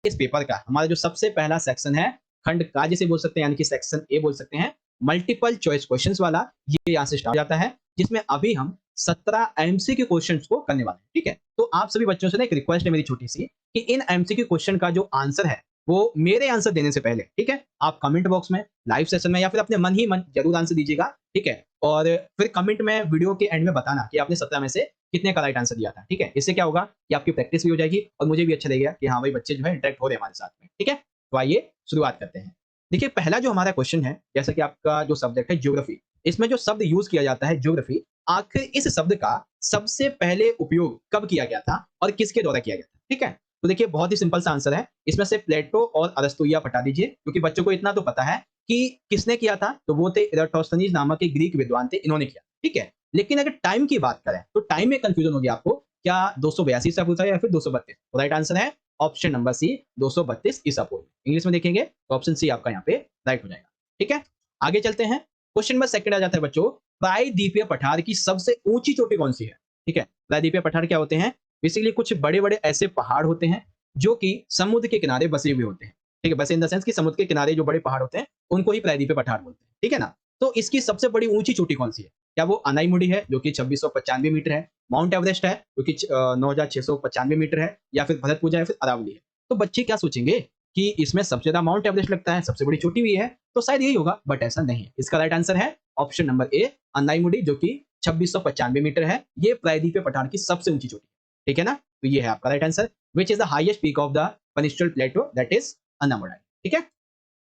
इस पेपर का हमारा जो सबसे पहला सेक्शन है, खंड का जिसे बोल सकते हैं, यानी कि सेक्शन ए बोल सकते हैं, मल्टीपल चॉइस क्वेश्चंस वाला, ये यहाँ से स्टार्ट हो जाता है, जिसमें अभी हम 17 एमसीक्यू क्वेश्चंस को करने वाले हैं, ठीक है? तो आप सभी बच्चों से ना एक रिक्वेस्ट है मेरी छोटी सी, कि इन एमसीक्यू क्वेश्चन का जो आंसर है, वो मेरे आंसर देने से पहले, ठीक है, आप कमेंट बॉक्स में, लाइव सेशन में या फिर अपने मन ही मन जरूर आंसर दीजिएगा, ठीक है? और फिर कमेंट में वीडियो के एंड में बताना कि आपने 17 में से कितने का राइट आंसर दिया था, ठीक है? इससे क्या होगा कि आपकी प्रैक्टिस भी हो जाएगी और मुझे भी अच्छा लगेगा कि हाँ भाई, बच्चे जो है इंटरेक्ट हो रहे हैं हमारे साथ में, ठीक है? तो आइए शुरुआत करते हैं। देखिए, पहला जो हमारा क्वेश्चन है, जैसा कि आपका जो सब्जेक्ट है ज्योग्राफी, इसमें जो शब्द यूज किया जाता है ज्योग्राफी, आखिर इस शब्द का सबसे पहले उपयोग कब किया गया था और किसके द्वारा किया गया था, ठीक है? तो देखिए, बहुत ही सिंपल सा आंसर है। इसमें से प्लेटो और अरस्तु ये आप हटा दीजिए, क्योंकि बच्चों को इतना तो पता है कि किसने किया था, तो वो थे इराटोस्थनीज नामक एक ग्रीक विद्वान थे, इन्होंने किया, ठीक है? लेकिन अगर टाइम की बात करें, तो टाइम में कंफ्यूजन होगी आपको, क्या 282 ईसा पूर्व था या फिर 232? तो राइट आंसर है ऑप्शन नंबर सी, 232 ईसा पूर्व। इंग्लिश में देखेंगे तो ऑप्शन सी आपका यहाँ पे राइट हो जाएगा, ठीक है? आगे चलते हैं। क्वेश्चन नंबर सेकंड आ जाता है बच्चों, प्रायद्वीपीय पठार की सबसे ऊंची चोटी कौन सी है, ठीक है? प्रायद्वीपीय पठार क्या होते हैं? बेसिकली कुछ बड़े-बड़े ऐसे पहाड़ होते हैं जो कि समुद्र के किनारे बसे हुए होते हैं, ठीक है? बसे इन द सेंस कि समुद्र के किनारे जो बड़े पहाड़ होते हैं, उनको ही प्रायद्वीपीय पठार बोलते हैं, ठीक है ना? तो इसकी सबसे बड़ी ऊंची चोटी कौन सी है? क्या वो अनाईमुडी है, जो कि 2695 मीटर है, माउंट एवरेस्ट है, जो कि 9695 मीटर है, या फिर भरत पूजा, या फिर अरावली है? तो बच्चे क्या सोचेंगे कि इसमें सबसे ज्यादा माउंट एवरेस्ट लगता है, सबसे बड़ी चोटी भी है, तो शायद यही होगा, बट ऐसा नहीं है। इसका राइट आंसर है ऑप्शन नंबर ए, अनाईमुडी, जो कि 2695 मीटर है। ये प्रायद्वीपीय पठार की सबसे ऊंची चोटी है, ठीक है ना? तो ये है आपका right answer, which is the highest peak of the peninsula plateau, that is Anamudi, ठीक है?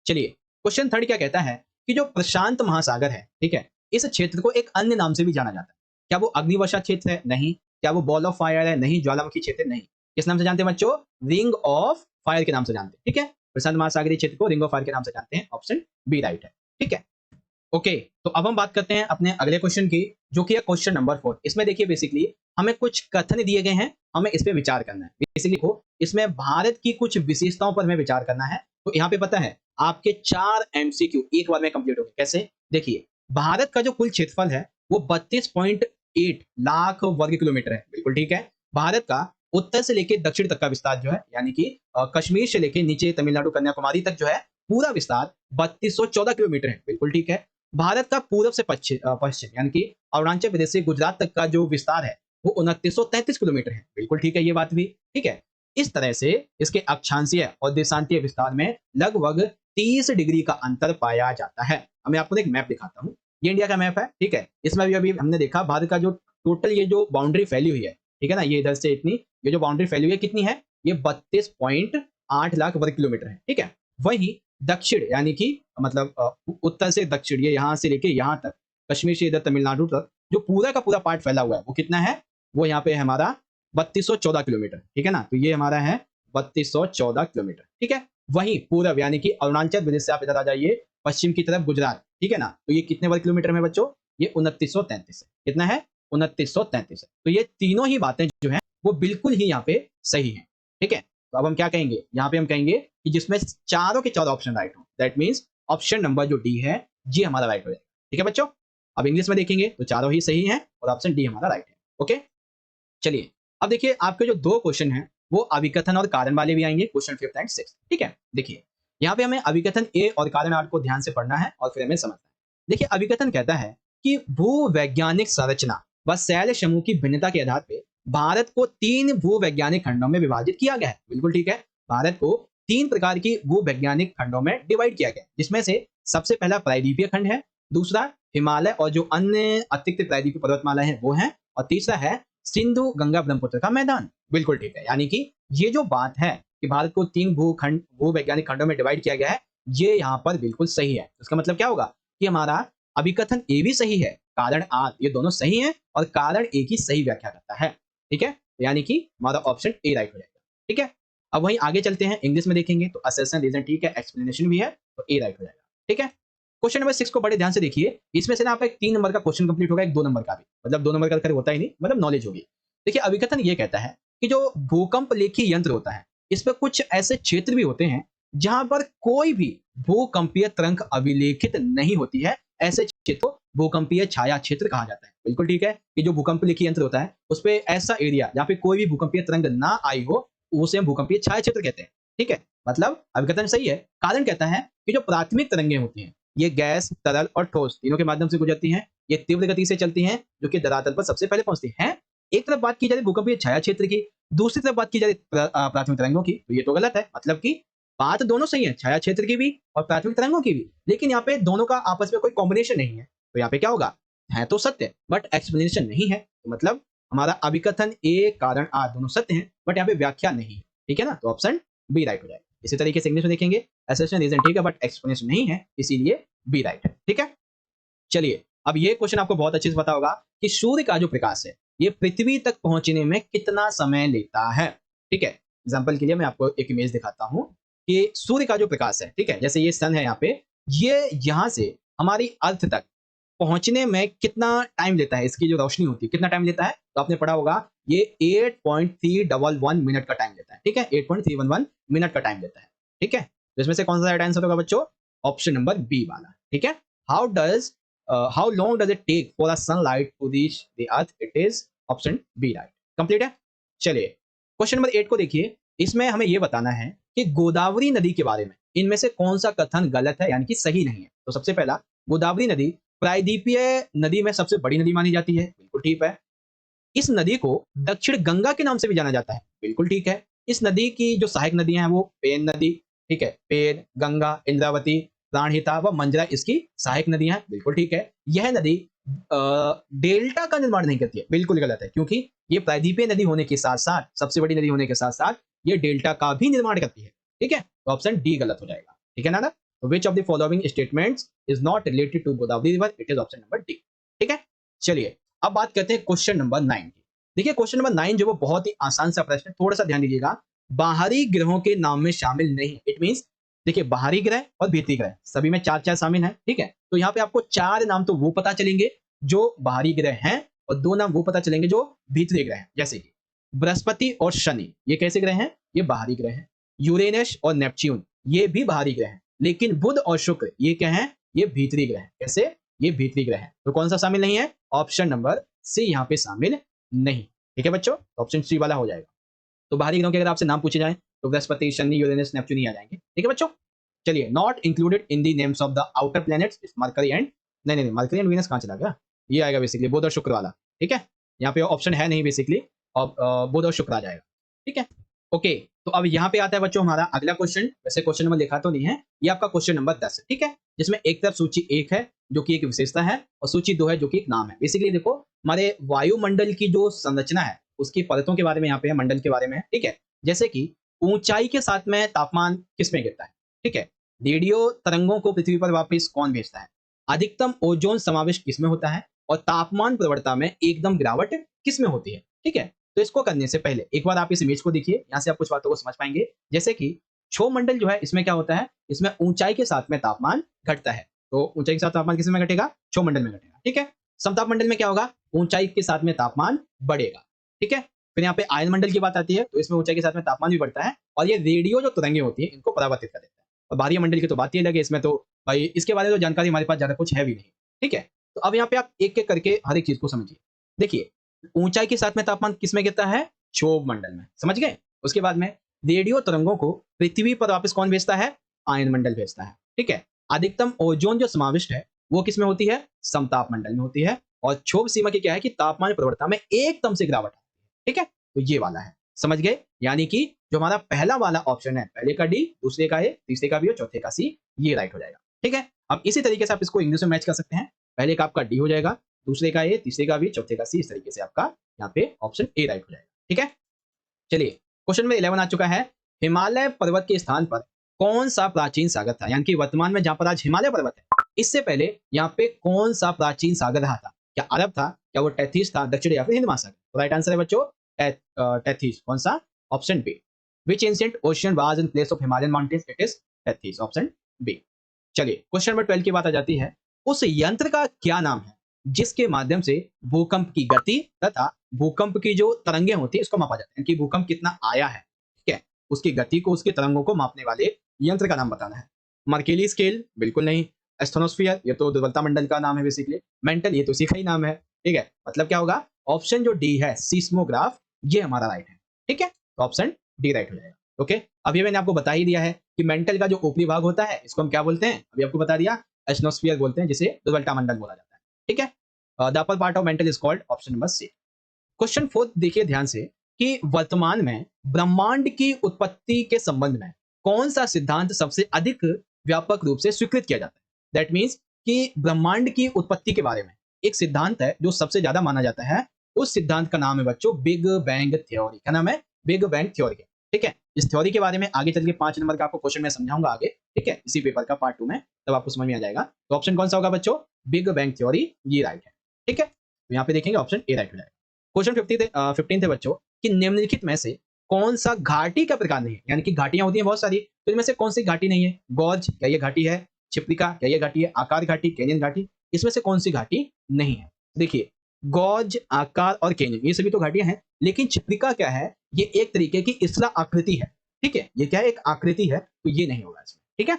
चलिए, क्वेश्चन थर्ड क्या कहता है कि जो प्रशांत महासागर है, ठीक है, इस क्षेत्र को एक अन्य नाम से भी जाना जाता है। क्या वो अग्निवर्षा क्षेत्र है? नहीं। क्या वो बॉल ऑफ फायर है? नहीं। ज्वालामुखी क्षेत्र? नहीं। किस नाम से जानते हैं बच्चों? रिंग ऑफ फायर के नाम से जानते हैं, ठीक है? प्रशांत महासागरीय क्षेत्र को रिंग ऑफ फायर के नाम से जानते हैं। ऑप्शन बी राइट है, ठीक है? ओके, तो अब हम बात करते हैं अपने अगले क्वेश्चन की, जो कि है क्वेश्चन नंबर 4। इसमें देखिए, बेसिकली हमें कुछ कथन दिए गए हैं, हमें इस पे विचार करना है। बेसिकली देखो, इसमें भारत की कुछ विशेषताओं पर हमें विचार करना है। तो यहाँ पे पता है, आपके 4 एमसीक्यू एक बार में कंप्लीट हो गए। कैसे? देखिए, भारत का जो कुल क्षेत्रफल है, वो 32.8 लाख वर्ग किलोमीटर है, बिल्कुल ठीक है। भारत का उत्तर से लेकर दक्षिण तक का विस्तार जो है, यानी कि कश्मीर से लेकर नीचे तमिलनाडु कन्याकुमारी तक जो है, पूरा विस्तार 3214 किलोमीटर है, बिल्कुल ठीक है। भारत का पूरब से पश्चिम यानी कि अरुणाचल प्रदेश से गुजरात तक का जो विस्तार है, वो 2933 किलोमीटर है, बिल्कुल ठीक है, ये बात भी ठीक है। इस तरह से इसके अक्षांशीय और देशांतीय विस्तार में लगभग 30 डिग्री का अंतर पाया जाता है। अब मैं आपको एक मैप दिखाता हूँ, ये इंडिया का मैप है, ठीक है। इसमें भी अभी हमने देखा, भारत का जो टोटल ये जो बाउंड्री फैली हुई है, ठीक है ना, ये इधर से इतनी, ये जो बाउंड्री फैली हुई है कितनी है? ये 32.8 लाख वर्ग किलोमीटर है, ठीक है। वही दक्षिण यानी कि मतलब उत्तर से दक्षिण, ये यहाँ से लेके यहाँ तक, कश्मीर से इधर तमिलनाडु तक जो पूरा का पूरा पार्ट फैला हुआ है, वो कितना है? वो यहाँ पे है हमारा 3214 किलोमीटर, ठीक है ना। तो ये हमारा है 3214 किलोमीटर, ठीक है। वहीं पूरब यानी कि अरुणाचल प्रदेश से आप इधर आ जाइए, पश्चिम की तरफ गुजरात, ठीक है ना। तो ये कितने वर्ग किलोमीटर में बच्चों? ये 2933 है। कितना है? 2933 है। तो ये तीनों ही बातें जो है, वो बिल्कुल ही यहाँ पे सही है, ठीक है। तो अब हम क्या कहेंगे? यहाँ पे हम कहेंगे कि जिसमें चारों के चारों ऑप्शन राइट हो, दैट मीन्स ऑप्शन नंबर जो डी है, ये हमारा राइट हो जाएगा, ठीक है बच्चों। अब इंग्लिश में देखेंगे तो चारों ही सही हैं और ऑप्शन डी हमारा राइट है। ओके, चलिए अब देखिए, आपके जो दो क्वेश्चन हैं, वो अभिकथन और कारण वाले भी आएंगे, क्वेश्चन 5 एंड 6, ठीक है। देखिए, यहाँ पे हमें अभिकथन ए और कारण आर को ध्यान से पढ़ना है और फिर हमें समझना है। देखिए, अभिकथन कहता है कि भूवैज्ञानिक संरचना व शैल समूह की भिन्नता के आधार पे भारत को 3 भूवैज्ञानिक खंडों में विभाजित किया गया है, बिल्कुल ठीक है। भारत को 3 प्रकार की भूवैज्ञानिक खंडों में डिवाइड किया गया है, जिसमें से सबसे पहला प्रायद्वीपीय खंड है, दूसरा हिमालय और जो अन्य अतिरिक्त प्रायद्वीपीय पर्वतमाला है वो है, और तीसरा है सिंधु गंगा ब्रह्मपुत्र का मैदान, बिल्कुल ठीक है। यानी कि ये जो बात है कि भारत को 3 भूखंड भूवैज्ञानिक खंडों में डिवाइड किया गया है, ये यहाँ पर बिल्कुल सही है। इसका मतलब क्या होगा कि हमारा अभिकथन ए भी सही है, कारण आर, ये दोनों सही है और कारण ए की सही व्याख्या करता है, ठीक है। यानी कि हमारा ऑप्शन ए राइट हो जाएगा, ठीक है। अब वहीं आगे चलते हैं, इंग्लिश में देखेंगे तो असर्शन रीजन ठीक है, एक्सप्लेनेशन भी है, तो ए राइट हो जाएगा, ठीक है। क्वेश्चन नंबर 6 को बड़े ध्यान से देखिए, इसमें से ना आपका एक 3 नंबर का क्वेश्चन कंप्लीट होगा, एक 2 नंबर का भी, मतलब 2 नंबर का कर होता ही नहीं, मतलब नॉलेज होगी। देखिए, अभिकथन ये कहता है कि जो भूकंप लेखी यंत्र होता है, इस पर कुछ ऐसे क्षेत्र भी होते हैं जहां पर कोई भी भूकंपीय तरंग अभिलेखित नहीं होती है, ऐसे क्षेत्र को भूकंपीय छाया क्षेत्र कहा जाता है, बिल्कुल ठीक है। कि जो भूकंप लेखी यंत्र होता है, उस पर ऐसा एरिया जहाँ पे कोई भी भूकंपीय तरंग ना आई हो, उसे हम भूकंपीय छाया क्षेत्र कहते हैं। ठीक है, मतलब अभिकथन सही है। कारण कहता है कि जो प्राथमिक तरंगें होती हैं ये गैस, तरल और ठोस तीनों के माध्यम से गुजरती हैं। ये तीव्र गति से चलती हैं जो कि धरातल पर सबसे पहले पहुंचती हैं। एक तरफ बात की जा रही भूकंपीय छाया क्षेत्र की, दूसरी तरफ बात की जा रही प्राथमिक तरंगों की, तो ये तो गलत है। मतलब कि बात दोनों सही है, छाया क्षेत्र की भी और प्राथमिक तरंगों की भी, लेकिन यहाँ पे दोनों का आपस में कोई कॉम्बिनेशन नहीं है। तो यहाँ पे क्या होगा, है तो सत्य बट एक्सप्लेनेशन नहीं है। तो मतलब हमारा अभिकथन ए कारण आर दोनों सत्य हैं बट यहाँ पे व्याख्या नहीं है। ठीक है ना, तो ऑप्शन बी राइट हो जाएगा। इसी तरीके से इंग्लिश में देखेंगे, असर्शन रीजन ठीक है बट एक्सप्लेनेशन नहीं है, इसीलिए बी राइट है। ठीक है, चलिए अब ये क्वेश्चन आपको बहुत अच्छे से पता होगा कि सूर्य का जो प्रकाश है ये पृथ्वी तक पहुंचने में कितना समय लेता है। ठीक है, एग्जाम्पल के लिए मैं आपको एक इमेज दिखाता हूं कि सूर्य का जो प्रकाश है, ठीक है, जैसे ये सन है यहाँ पे, ये यहाँ से हमारी अर्थ तक पहुंचने में कितना टाइम लेता है, इसकी जो रोशनी होती है कितना टाइम लेता है, तो आपने पढ़ा होगा ये 8.311 मिनट का टाइम लेता है। ठीक है, 8.311 मिनट का टाइम लेता है। ठीक है, तो इसमें से कौन सा राइट आंसर होगा बच्चों, ऑप्शन नंबर बी वाला। ठीक है, how long does it take for a sunlight to reach the earth, it is option B right. Complete है। चलिए क्वेश्चन नंबर 8 को देखिए, इसमें हमें यह बताना है कि गोदावरी नदी के बारे में इनमें से कौन सा कथन गलत है यानी कि सही नहीं है। तो सबसे पहला, गोदावरी नदी प्रायद्वीपीय नदी में सबसे बड़ी नदी मानी जाती है, बिल्कुल ठीक है। इस नदी को दक्षिण गंगा के नाम से भी जाना जाता है, बिल्कुल ठीक है। इस नदी की जो सहायक नदियां हैं वो पेन नदी, ठीक है, पेन, गंगा, इंद्रावती, प्राणहिता व मंजरा इसकी सहायक नदियां हैं, बिल्कुल ठीक है। यह नदी डेल्टा का निर्माण नहीं करती है, बिल्कुल गलत है, क्योंकि ये प्रायद्वीपीय नदी होने के साथ साथ, सबसे बड़ी नदी होने के साथ साथ ये डेल्टा का भी निर्माण करती है। ठीक है, तो ऑप्शन डी गलत हो जाएगा। ठीक है ना, तो which of the following statements is not related to Godavari river, it is option number D. ठीक है, चलिए अब बात करते हैं क्वेश्चन नंबर 9 की। देखिए क्वेश्चन नंबर 9 जो वो बहुत ही आसान सा प्रश्न है, थोड़ा सा ध्यान दीजिएगा। बाहरी ग्रहों के नाम में शामिल नहीं, इट मींस देखिए बाहरी ग्रह और भीतरी ग्रह सभी में चार चार शामिल हैं। ठीक है, तो यहाँ पे आपको चार नाम तो वो पता चलेंगे जो बाहरी ग्रह हैं और दो नाम वो पता चलेंगे जो भीतरी ग्रह हैं। जैसे कि बृहस्पति और शनि, ये कैसे ग्रह हैं, ये बाहरी ग्रह हैं। यूरेनस और नेपच्यून ये भी बाहरी ग्रह हैं, लेकिन बुध और शुक्र ये क्या हैं, ये भीतरी ग्रह हैं। कैसे, ये भीतरी ग्रह हैं। तो कौन सा शामिल नहीं है, ऑप्शन नंबर सी यहाँ पे शामिल नहीं। ठीक है बच्चों, ऑप्शन सी वाला हो जाएगा। तो बाहरी ग्रहों के अगर आपसे नाम पूछे जाए तो बृहस्पति, शनि, यूरेनस, नेपच्यून ही आ जाएंगे। ठीक है बच्चों, चलिए not included in the names of the outer planets is mercury and, नहीं मरकरी एंड वीनस कहां चला गया, ये आएगा बेसिकली बुध और शुक्र वाला। ठीक है, यहाँ पे ऑप्शन है नहीं बेसिकली, और बुध और शुक्र आ जाएगा। ठीक है, ओके, तो अब यहाँ पे आता है बच्चों हमारा अगला क्वेश्चन। वैसे क्वेश्चन नंबर लिखा तो नहीं है, ये आपका क्वेश्चन नंबर 10 है। ठीक है, जिसमें एक तरफ सूची 1 है जो कि एक विशेषता है और सूची 2 है जो कि एक नाम है। बेसिकली देखो हमारे वायुमंडल की जो संरचना है उसकी परतों के बारे में यहाँ पे है, मंडल के बारे में है। ठीक है, जैसे कि ऊंचाई के साथ में तापमान किसमें गिरता है, ठीक है, रेडियो तरंगों को पृथ्वी पर वापस कौन भेजता है, अधिकतम ओजोन समावेश किसमें होता है, और तापमान प्रवणता में एकदम गिरावट किसमें होती है। ठीक है, तो इसको करने से पहले एक बार आप इस इमेज को देखिए, यहाँ से आप कुछ बातों को समझ पाएंगे। जैसे कि क्षोभ मंडल जो है इसमें क्या होता है, इसमें ऊंचाई के साथ में तापमान घटता है, तो ऊंचाई के साथ तापमान किसमें घटेगा, क्षोभ मंडल में घटेगा। ठीक है, समताप मंडल में क्या होगा, ऊंचाई के साथ में तापमान बढ़ेगा। ठीक है, फिर यहाँ पे आयन मंडल की बात आती है, तो इसमें ऊंचाई के साथ में तापमान भी बढ़ता है और ये रेडियो जो तरंगे होती है इनको परावर्तित कर देता है। और बाहरी मंडल की तो बात ही अलग है, इसमें तो भाई इसके बारे में तो जानकारी हमारे पास ज्यादा कुछ है भी नहीं। ठीक है, तो अब यहाँ पे आप एक एक करके हर एक चीज को समझिए। देखिए ऊंचाई के साथ में तापमान किसमें गिरता है, क्षोभ मंडल में, समझ गए। उसके बाद में रेडियो तरंगों को पृथ्वी पर वापस कौन भेजता है, आयन मंडल भेजता है। ठीक है, अधिकतम ओजोन जो समाविष्ट है वो किसमें होती है, समताप मंडल में होती है। और क्षोभ सीमा की क्या है कि तापमान प्रवणता में एकदम से गिरावट है। ठीक है, तो ये वाला है, समझ गए। यानी कि जो हमारा पहला वाला ऑप्शन है, पहले का डी, दूसरे का ए, तीसरे का बी और चौथे का सी, ये राइट हो जाएगा। ठीक है, अब इसी तरीके से आप इसको इंग्लिश में मैच कर सकते हैं। पहले का आपका डी हो जाएगा, दूसरे का ए, तीसरे का बी, चौथे का सी, इस तरीके से आपका यहाँ पे ऑप्शन ए राइट हो जाएगा। ठीक है, चलिए क्वेश्चन में 11 आ चुका है। हिमालय पर्वत के स्थान पर कौन सा प्राचीन सागर था, यानी कि वर्तमान में जहां पर आज हिमालय पर्वत है, इससे पहले यहाँ पे कौन सा प्राचीन सागर रहा था, क्या अरब था, क्या वो टेथिस था, दक्षिण या फिर हिंद महासागर। तो राइट आंसर है बच्चों टेथिस, कौन सा, option B. Which ancient ocean was in place of Himalayan mountains, it is Tethys, option B. चलिए क्वेश्चन नंबर 12 की बात आ जाती है। उस यंत्र का क्या नाम है जिसके माध्यम से भूकंप की गति तथा भूकंप की जो तरंगे होती है इसको मापा जाता है, कि भूकंप कितना आया है, ठीक है, उसकी गति को, उसकी तरंगों को मापने वाले यंत्र का नाम बताना है। मर्केली स्केल, बिल्कुल नहीं। एस्थ्रोनोस्फियर, ये तो दुर्बलता मंडल का नाम है बेसिकली। मेंटल, ये तो इसी का ही नाम है। ठीक है, मतलब क्या होगा, ऑप्शन जो डी है, सीस्मोग्राफ, ये हमारा राइट है। ठीक है, तो ऑप्शन डी राइट हो जाएगा। ओके, अभी मैंने आपको बता ही दिया है कि मेंटल का जो ऊपरी भाग होता है इसको हम क्या बोलते हैं, अभी आपको बता दिया, एस्नोस्फीयर बोलते हैं, जिसे दुर्बलता मंडल बोला जाता है। ठीक है, the upper part of mantle is called, option number C. Question 4 देखिए ध्यान से कि वर्तमान में ब्रह्मांड की उत्पत्ति के संबंध में कौन सा सिद्धांत सबसे अधिक व्यापक रूप से स्वीकृत किया जाता है। दैट मीन्स कि ब्रह्मांड की उत्पत्ति के बारे में एक सिद्धांत है जो सबसे ज्यादा माना जाता है, उस सिद्धांत का नाम है बच्चों बिग बैंग थ्योरी। क्या नाम है? Big bang theory. ठीक है, इस थ्योरी के बारे में आगे चल के 5 नंबर का आपको क्वेश्चन मैं समझाऊंगा आगे। ठीक है, इसी पेपर का पार्ट 2 में, तब आपको समझ में आ जाएगा। तो ऑप्शन कौन सा होगा बच्चों? बिग बैंग थ्योरी, ये राइट है। ठीक है, तो यहाँ पे देखेंगे ऑप्शन ए राइट हो जाएगा। क्वेश्चन 15 थे बच्चों कि निम्नलिखित में से कौन सा घाटी का प्रकार नहीं है, यानी कि घाटियां होती हैं बहुत सारी, तो इनमें से कौन सी घाटी नहीं है? गॉर्ज, क्या ये घाटी है? छिप्रिका, क्या ये घाटी है? आकार घाटी, कैनियन घाटी, इसमें से कौन सी घाटी नहीं है? देखिए, गॉर्ज, आकार और कैनियन ये सभी तो घाटियां हैं, लेकिन छिप्रिका क्या है? ये एक तरीके की इसरा आकृति है। ठीक है, ये क्या है? एक आकृति है, तो ये नहीं होगा इसमें। ठीक है,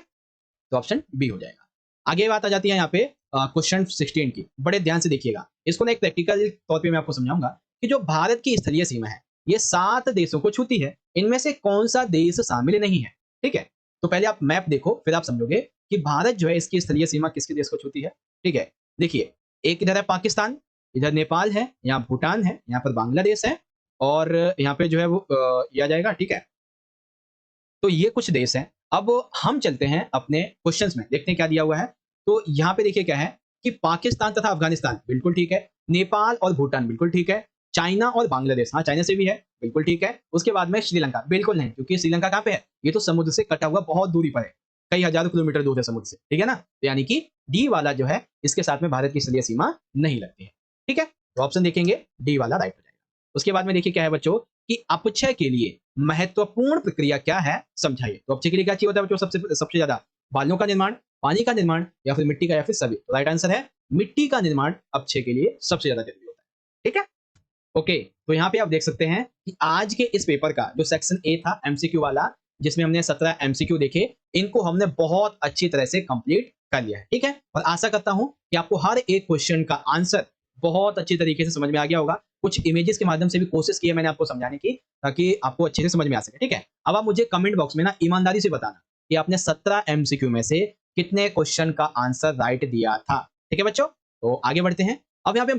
तो ऑप्शन बी हो जाएगा। आगे बात आ जाती है यहाँ पे क्वेश्चन 16 की, बड़े ध्यान से देखिएगा इसको ना, एक प्रैक्टिकल तौर पे मैं आपको समझाऊंगा कि जो भारत की स्थलीय सीमा है ये 7 देशों को छूती है, इनमें से कौन सा देश शामिल नहीं है। ठीक है, तो पहले आप मैप देखो, फिर आप समझोगे कि भारत जो है इसकी स्थलीय सीमा किसके देश को छूती है। ठीक है, देखिए, एक इधर है पाकिस्तान, इधर नेपाल है, यहाँ भूटान है, यहाँ पर बांग्लादेश है, और यहाँ पे जो है वो ये आ जाएगा। ठीक है, तो ये कुछ देश हैं। अब हम चलते हैं अपने क्वेश्चंस में, देखते हैं क्या दिया हुआ है। तो यहाँ पे देखिए क्या है कि पाकिस्तान तथा अफगानिस्तान बिल्कुल ठीक है, नेपाल और भूटान बिल्कुल ठीक है, चाइना और बांग्लादेश, हाँ चाइना से भी है, बिल्कुल ठीक है। उसके बाद में श्रीलंका बिल्कुल नहीं, क्योंकि श्रीलंका कहाँ पे है? ये तो समुद्र से कटा हुआ बहुत दूरी पर है, कई हजारों किलोमीटर दूर है समुद्र से। ठीक है ना, तो यानी कि डी वाला जो है इसके साथ में भारत की स्थलीय सीमा नहीं लगती है। ठीक है, तो ऑप्शन देखेंगे डी वाला राइट हो जाएगा। उसके बाद में देखिए क्या है बच्चों कि अपक्षय के लिए महत्वपूर्ण प्रक्रिया क्या है, समझाइए। तो अपक्षय के लिए क्या चाहिए होता है बच्चों? सबसे सबसे ज्यादा बालों का निर्माण, पानी का निर्माण, या फिर मिट्टी का, या फिर सभी। तो राइट आंसर है मिट्टी का निर्माण अपक्षय के लिए सबसे ज्यादा जरूरी होता है। ठीक है, ओके, तो यहाँ पे आप देख सकते हैं कि आज के इस पेपर का जो सेक्शन ए था एमसीक्यू वाला, जिसमें हमने 17 एमसीक्यू देखे, इनको हमने बहुत अच्छी तरह से कंप्लीट कर लिया है। ठीक है, और आशा करता हूं कि आपको हर एक क्वेश्चन का आंसर बहुत अच्छी तरीके से समझ में आ गया होगा। कुछ इमेजेस के माध्यम से भी कोशिश की है मैंने आपको समझाने की, ताकि आपको अच्छे से समझ में आ सके। ठीक है, अब आप मुझे कमेंट बॉक्स में ना ईमानदारी से बताना कि आपने 17 एमसीक्यू में से कितने क्वेश्चन का आंसर राइट दिया था। ठीक है बच्चों, तो आगे बढ़ते हैं। अब यहाँ पे